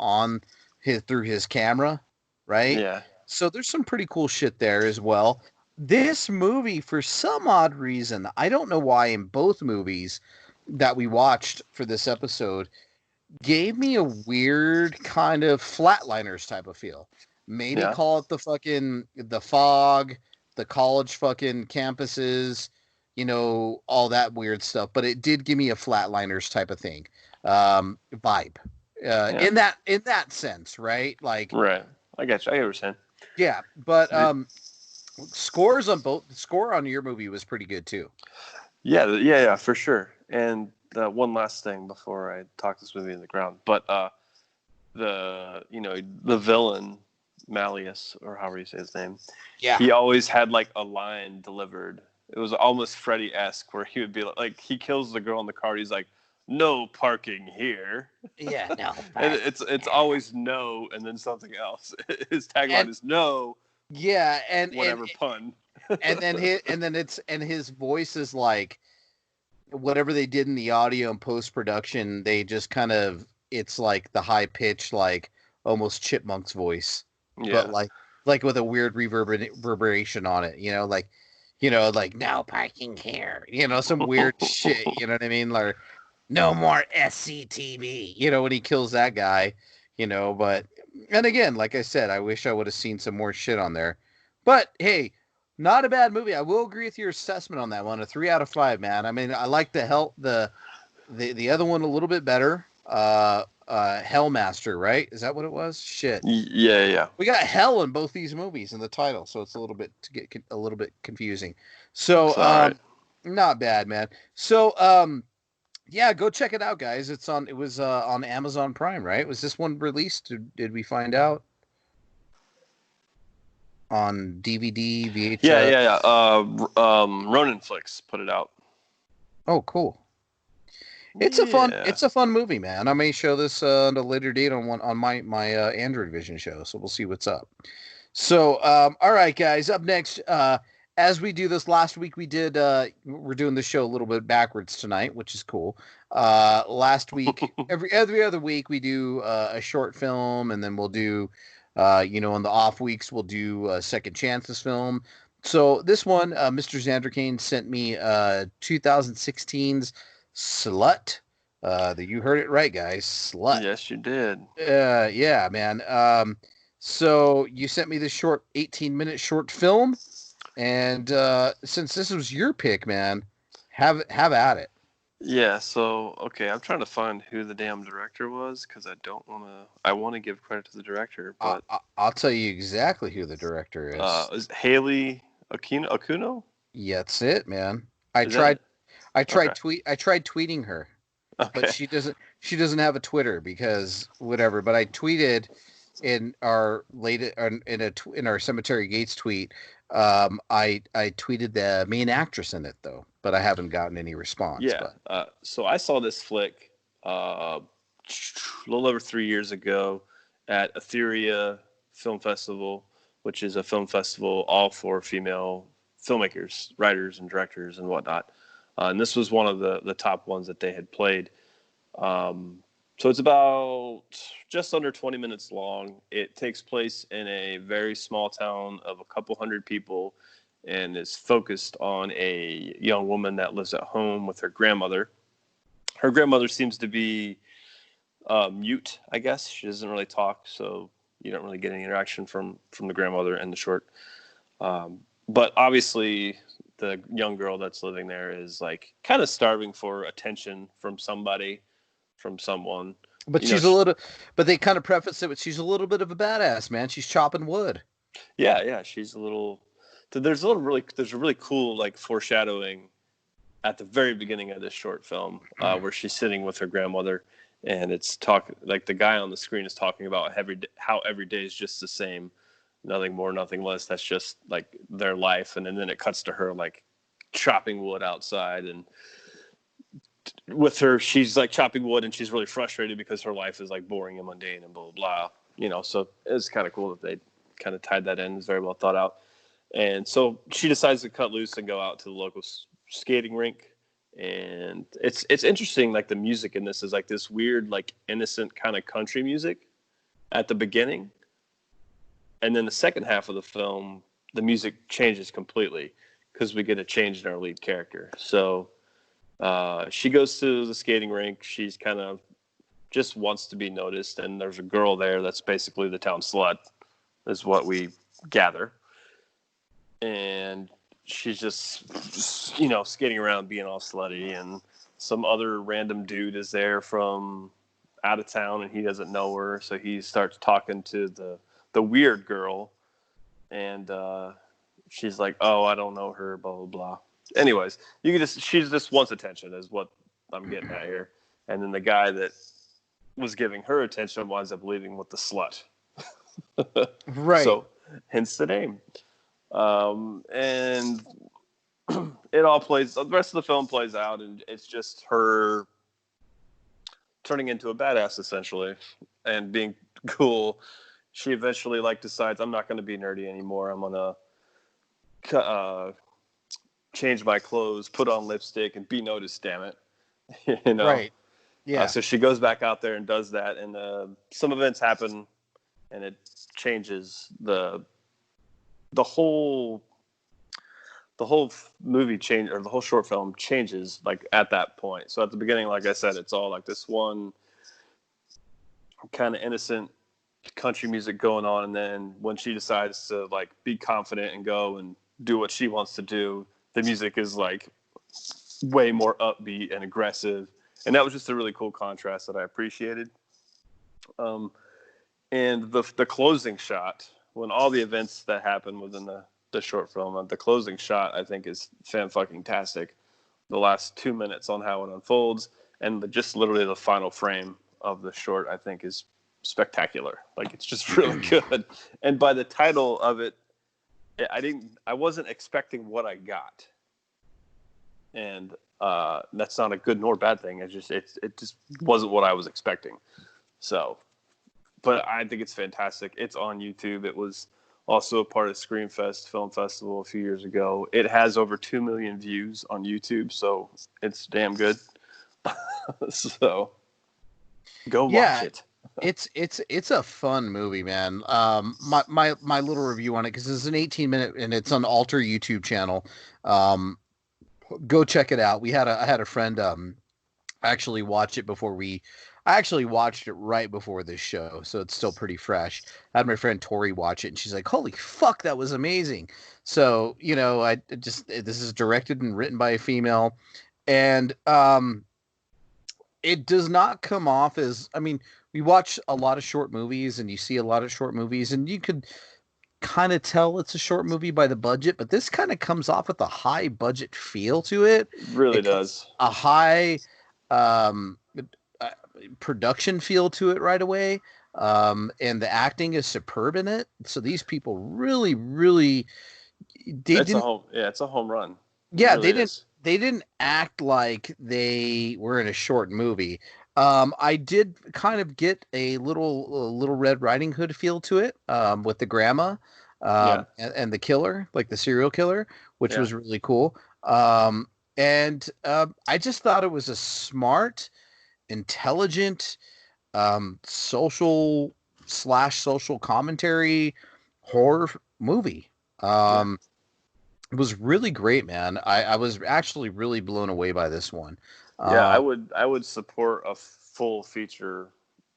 through his camera, right? Yeah. So there's some pretty cool shit there as well. This movie, for some odd reason, I don't know why, in both movies that we watched for this episode, gave me a weird kind of Flatliners type of feel. Maybe call it the fog, the college fucking campuses, you know, all that weird stuff. But it did give me a Flatliners type of thing, vibe, in that sense, right? Like, right. I got you. I understand. Yeah, but score on your movie was pretty good too. Yeah, for sure. And one last thing before I talk this movie in the ground, but the villain Malleus, or however you say his name. Yeah. He always had like a line delivered. It was almost Freddy-esque, where he would be like he kills the girl in the car. He's like, "No parking here." Yeah, no. And it's always no, and then something else. His tagline is no. Yeah, and whatever pun. and then his voice is like whatever they did in the audio and post production. They just kind of it's like the high pitched, like almost Chipmunk's voice, but like with a weird reverberation on it. Like now parking here. Some weird shit. You know what I mean? Like no more SCTV. When he kills that guy. But and again, like I said, I wish I would have seen some more shit on there. But hey, not a bad movie. I will agree with your assessment on that one. A 3 out of 5, man. I mean, I like the other one a little bit better. Hellmaster, right? Is that what it was? Shit. Yeah. We got hell in both these movies in the title, so it's a little bit confusing. So, not bad, man. So, yeah, go check it out, guys. It was on Amazon Prime, right? Was this one released? Did we find out? On DVD, VHS? Yeah. Ronin Flicks put it out. Oh, cool. It's a fun movie, man. I may show this at a later date on my Android Vision show, so we'll see what's up. So, all right, guys. Up next, as we do this, last week we did. We're doing the show a little bit backwards tonight, which is cool. Last week, every other week we do a short film, and then we'll do, on the off weeks we'll do Second Chances film. So this one, Mr. Zanderkane sent me 2016's Slut. You heard it right, guys. Slut. Yes, you did. Yeah, man. So you sent me this short 18-minute short film. And since this was your pick, man, have at it. Yeah, so, okay, I'm trying to find who the damn director was, because I want to give credit to the director, but... I'll tell you exactly who the director is. Is Haley Okuno? Yeah, that's it, man. I tried tweeting her, okay. But she doesn't have a Twitter because whatever, but I tweeted in our in our Cemetery Gates tweet, I tweeted the main actress in it though, but I haven't gotten any response. Yeah. So I saw this flick a little over 3 years ago at Etheria Film Festival, which is a film festival all for female filmmakers, writers, and directors and whatnot. And this was one of the top ones that they had played. So it's about just under 20 minutes long. It takes place in a very small town of a couple hundred people and is focused on a young woman that lives at home with her grandmother. Her grandmother seems to be mute, I guess. She doesn't really talk, so you don't really get any interaction from the grandmother in the short. But obviously, the young girl that's living there is like kind of starving for attention from somebody. From someone, but but they kind of preface it with she's a little bit of a badass, man. She's chopping wood. Yeah, she's a little. There's a really cool like foreshadowing at the very beginning of this short film where she's sitting with her grandmother, and it's like the guy on the screen is talking about how every day is just the same, nothing more, nothing less. That's just like their life, and then it cuts to her like chopping wood outside and. With her, she's like chopping wood and she's really frustrated because her life is like boring and mundane and blah, blah, blah. So it's kind of cool that they kind of tied that in. It's very well thought out. And so she decides to cut loose and go out to the local skating rink. And it's interesting, like the music in this is like this weird, like innocent kind of country music at the beginning. And then the second half of the film, the music changes completely because we get a change in our lead character. So she goes to the skating rink. She's kind of just wants to be noticed. And there's a girl there that's basically the town slut is what we gather. And she's just, skating around being all slutty. And some other random dude is there from out of town and he doesn't know her. So he starts talking to the weird girl. And she's like, oh, I don't know her, blah, blah, blah. Anyways, she just wants attention is what I'm getting at here. And then the guy that was giving her attention winds up leaving with the slut. Right. So, hence the name. And it all plays. The rest of the film plays out, and it's just her turning into a badass essentially, and being cool. She eventually decides I'm not going to be nerdy anymore. I'm gonna change my clothes, put on lipstick, and be noticed. Damn it, Right. Yeah. So she goes back out there and does that, and some events happen, and it changes the whole movie change, or the whole short film changes at that point. So at the beginning, like I said, it's all this one kind of innocent country music going on, and then when she decides to be confident and go and do what she wants to do, the music is way more upbeat and aggressive, and that was just a really cool contrast that I appreciated. And the closing shot, when all the events that happen within the short film, the closing shot I think is fan-fucking-tastic. The last 2 minutes on how it unfolds, and just literally the final frame of the short I think is spectacular. It's just really good. And by the title of it, I wasn't expecting what I got, and that's not a good nor bad thing. It just wasn't what I was expecting. So, but I think it's fantastic. It's on YouTube. It was also a part of Screamfest Film Festival a few years ago. It has over 2 million views on YouTube, so it's damn good. So go watch it. It's a fun movie, man. My little review on it, because it's an 18-minute and it's on Alter YouTube channel. Go check it out. I had a friend actually watch it before I actually watched it right before this show, so it's still pretty fresh. I had my friend Tori watch it, and she's like, "Holy fuck, that was amazing!" So this is directed and written by a female, and it does not come off as, we watch a lot of short movies, and you see a lot of short movies, and you could kind of tell it's a short movie by the budget, but this kind of comes off with a high budget feel to it. It really does. A high production feel to it right away. And the acting is superb in it. So these people really, really, it's a home run. Yeah, really they didn't act like they were in a short movie. I did kind of get a little Red Riding Hood feel to it, with the grandma, and the killer, the serial killer, which was really cool. And I just thought it was a smart, intelligent, social commentary horror movie. It was really great, man. I was actually really blown away by this one. I would support a full feature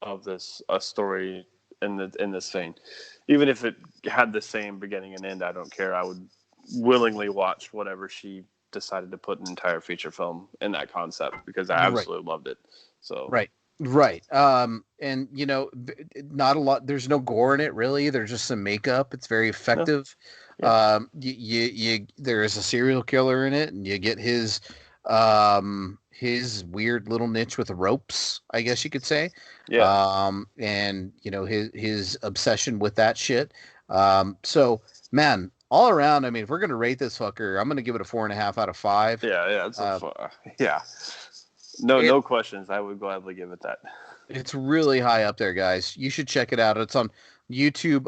of this, a story in this vein, even if it had the same beginning and end. I don't care. I would willingly watch whatever she decided to put an entire feature film in that concept, because I absolutely loved it. So right. And not a lot. There's no gore in it, really. There's just some makeup. It's very effective. No. Yeah. There is a serial killer in it, and you get his weird little niche with the ropes, I guess you could say. Yeah. And his obsession with that shit. So man, all around, if we're gonna rate this fucker, I'm gonna give it a 4.5 out of 5. Yeah. No questions. I would gladly give it that. It's really high up there, guys. You should check it out. It's on YouTube.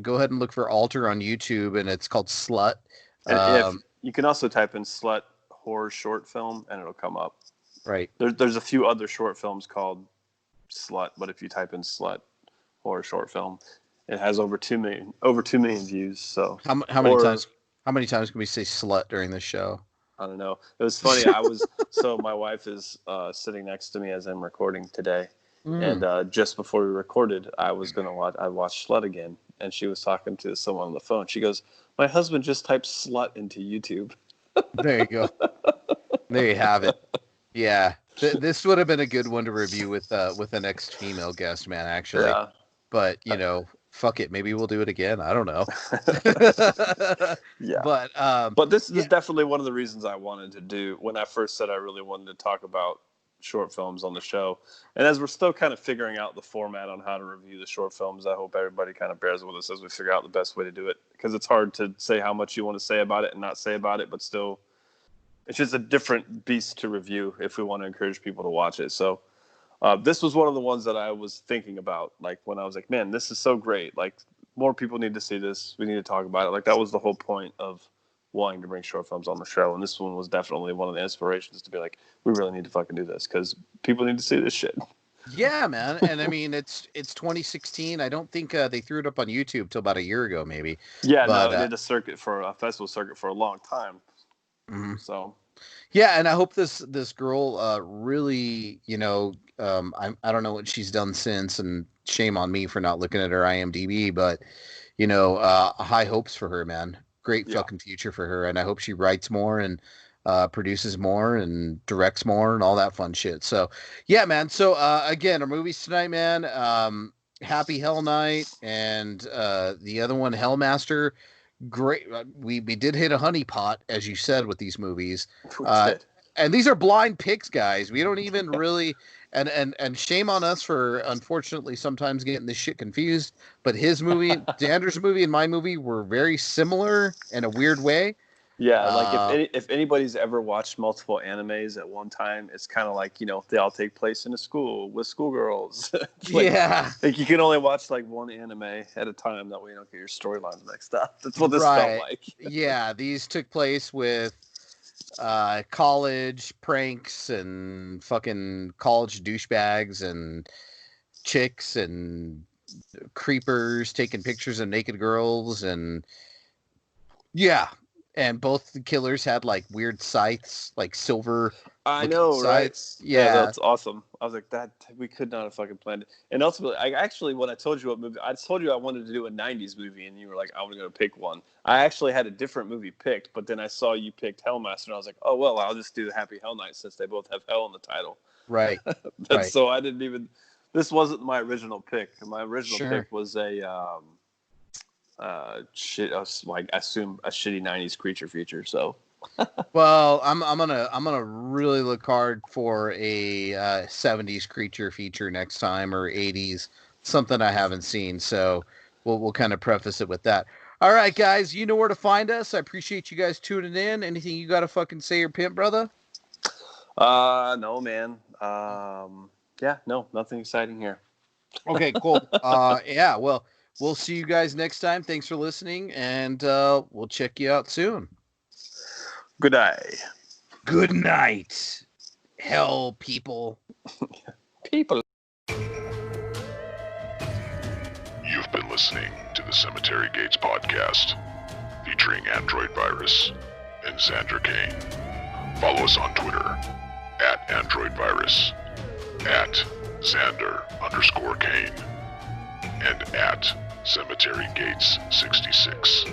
Go ahead and look for Alter on YouTube, and it's called Slut. You can also type in Slut horror short film, and it'll come up. Right. There's a few other short films called Slut, but if you type in Slut horror short film, it has over 2 million views. So how many times can we say slut during this show? I don't know. It was funny. So my wife is sitting next to me as I'm recording today. And just before we recorded, I watched Slut again, and she was talking to someone on the phone. She goes, "My husband just typed slut into YouTube." There you go. There you have it. Yeah. This would have been a good one to review with the next female guest, man, actually. Yeah. But, fuck it. Maybe we'll do it again. I don't know. Yeah. But this is definitely one of the reasons I wanted to do, when I first said I really wanted to talk about short films on the show. And as we're still kind of figuring out the format on how to review the short films, I hope everybody kind of bears with us as we figure out the best way to do it, because it's hard to say how much you want to say about it and not say about it, but still it's just a different beast to review if we want to encourage people to watch it. So this was one of the ones that I was thinking about, like when I was like, man, this is so great. Like more people need to see this. We need to talk about it. Like that was the whole point of wanting to bring short films on the show. And this one was definitely one of the inspirations to be like, we really need to fucking do this because people need to see this shit. Yeah, man. And I mean, it's 2016. I don't think they threw it up on YouTube till about a year ago, maybe. Yeah, but, no, it did a festival circuit for a long time. Mm-hmm. So, yeah, and I hope this girl really, you know, I don't know what she's done since, and shame on me for not looking at her IMDb, but you know, high hopes for her, man. Great fucking future for her, and I hope she writes more and produces more and directs more and all that fun shit. So, yeah, man. So again, our movies tonight, man. Happy Hell Night and the other one, Hellmaster. Great. We did hit a honeypot, as you said, with these movies. And these are blind picks, guys. We don't even really, and shame on us for unfortunately sometimes getting this shit confused. But his movie, Xander's movie, and my movie were very similar in a weird way. Yeah, like if anybody's ever watched multiple animes at one time, it's kind of like, you know, they all take place in a school with schoolgirls. Like you can only watch like one anime at a time. That way you don't get your storylines mixed up. That's what this felt like. Yeah, these took place with college pranks and fucking college douchebags and chicks and creepers taking pictures of naked girls and and both the killers had like weird scythes, like silver. I know, scythes. Right? Yeah, that's awesome. I was like, that we could not have fucking planned it. And ultimately, when I told you what movie, I told you I wanted to do a '90s movie, and you were like, I was going to pick one. I actually had a different movie picked, but then I saw you picked Hellmaster, and I was like, oh well, I'll just do Happy Hell Night since they both have hell in the title. Right. So I didn't even. This wasn't my original pick. My original pick was a. I assume a shitty '90s creature feature. So, well, I'm gonna really look hard for a '70s creature feature next time, or '80s, something I haven't seen. So we'll kind of preface it with that. All right, guys, you know where to find us. I appreciate you guys tuning in. Anything you got to fucking say or pimp, brother? No, man. Yeah, no, nothing exciting here. Okay, cool. Yeah, well. We'll see you guys next time. Thanks for listening, and we'll check you out soon. Good night. Good night, hell people. People. You've been listening to the Cemetery Gates podcast, featuring Android Virus and Xander Kane. Follow us on Twitter, @AndroidVirus, @Xander_Kane, and @Cemetery Gates 66.